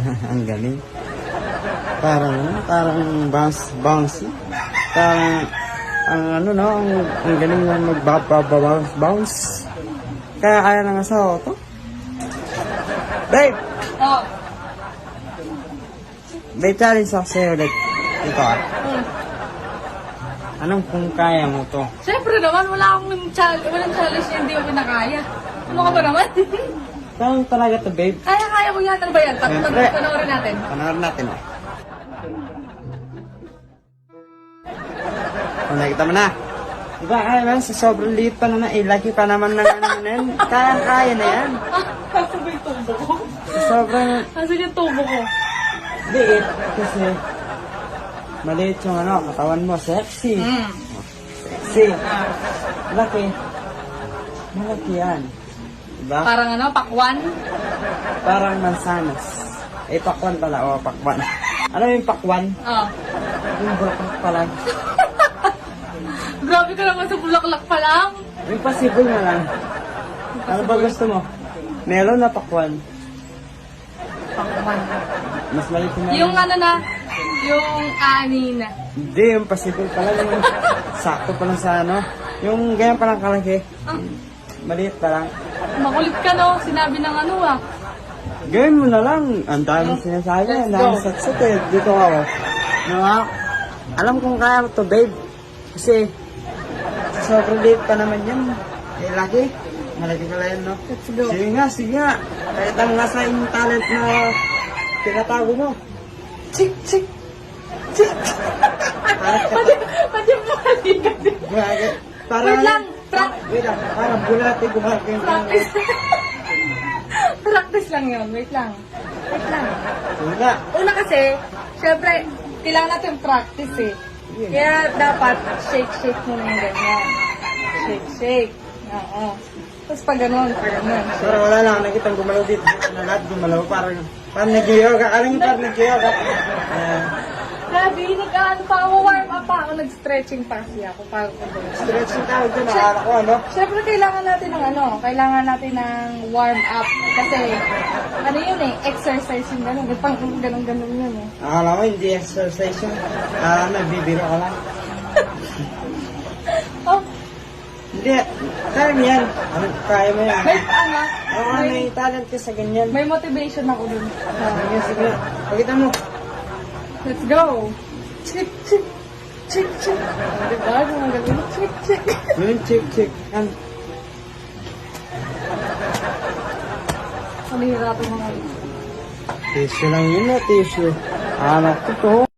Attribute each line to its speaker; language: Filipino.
Speaker 1: Ang galing. Parang bouncy. Parang, ang galing na bounce. Kaya ng asawa to. Babe!
Speaker 2: Oh.
Speaker 1: Babe, challenge ako sa'yo ulit. Ito Anong kung kaya mo to?
Speaker 2: Siyempre naman, walang challenge na hindi mo pinakaya. Ano ka ba naman?
Speaker 1: Kaya talaga to, babe.
Speaker 2: Kaya ko yan. Ano ba yan?
Speaker 1: Siyempre.
Speaker 2: Panoorin natin.
Speaker 1: Panoorin natin, nakita mo na. Diba, sa sobrang liit pa naman, laki pa naman ng yan. Kaya na yan.
Speaker 2: Kaso ba yung tubo ko?
Speaker 1: Sobrang
Speaker 2: Kaso yung tubo ko?
Speaker 1: liit. Kasi, maliit yung katawan mo. Sexy. Sexy. Laki. Malaki yan. Diba?
Speaker 2: Parang pakwan?
Speaker 1: Parang mansanas. Pakwan pala. Pakwan. Ano yung pakwan?
Speaker 2: Oo.
Speaker 1: Yung bulaklak pala.
Speaker 2: Grabe ka naman sa bulaklak pa lang.
Speaker 1: Yung possible na lang. Ano ba gusto mo? Melon na pakwan?
Speaker 2: Pakwan.
Speaker 1: Mas maliit yung melon.
Speaker 2: Yung ani na.
Speaker 1: Hindi, yung possible pala. Yung sakto pa lang sa yung ganyan pa lang kalaki. Maliit pa lang.
Speaker 2: Makulit ka no, sinabi ng
Speaker 1: Gawin mo na lang. Ang daming sinasabi. Ang daming satsat eh. Dito ako. Alam kong kaya mo to, babe. Kasi, sobrang liit pa naman yan. Laki. Malaki pala yan, no?
Speaker 2: Let's go.
Speaker 1: Sige nga. Kahit ang nasa yung talent na tinatago mo. Chik.
Speaker 2: Pati mo kasi. Wait lang.
Speaker 1: Parang bulati gumagawin ka.
Speaker 2: Practice lang yun. Wait lang.
Speaker 1: Sige nga.
Speaker 2: Una kasi, syempre, kailangan natin practice eh. Kaya dapat shake mo na yung ganyan. Shake. Oo. Tapos pag ganun.
Speaker 1: Pero wala lang, nakitang gumalaw dito. Lahat gumalaw, parang nag-yoga. Alam niyo parang nag-yoga.
Speaker 2: Grabe, warm up pa ako. Nag-stretching pa kasi ako.
Speaker 1: Stretching tawag doon, nakala ko,
Speaker 2: Siyempre, kailangan natin ng warm up. Kasi, yun exercise yung ganun. Ganun yun eh.
Speaker 1: Akala ko hindi exercise yun. Nagbibiro ka lang.
Speaker 2: Oh,
Speaker 1: Hindi, kaya mo yan. Kaya mo yan.
Speaker 2: may
Speaker 1: May talent ka sa ganyan.
Speaker 2: may motivation ako dun.
Speaker 1: Sige. Pagkita mo.
Speaker 2: Let's go! Chick! Diba? Gumagaling. Chick!
Speaker 1: Ngayon, check.
Speaker 2: Nahihirapan mga
Speaker 1: Tissue lang yun, tissue. Anak ko to.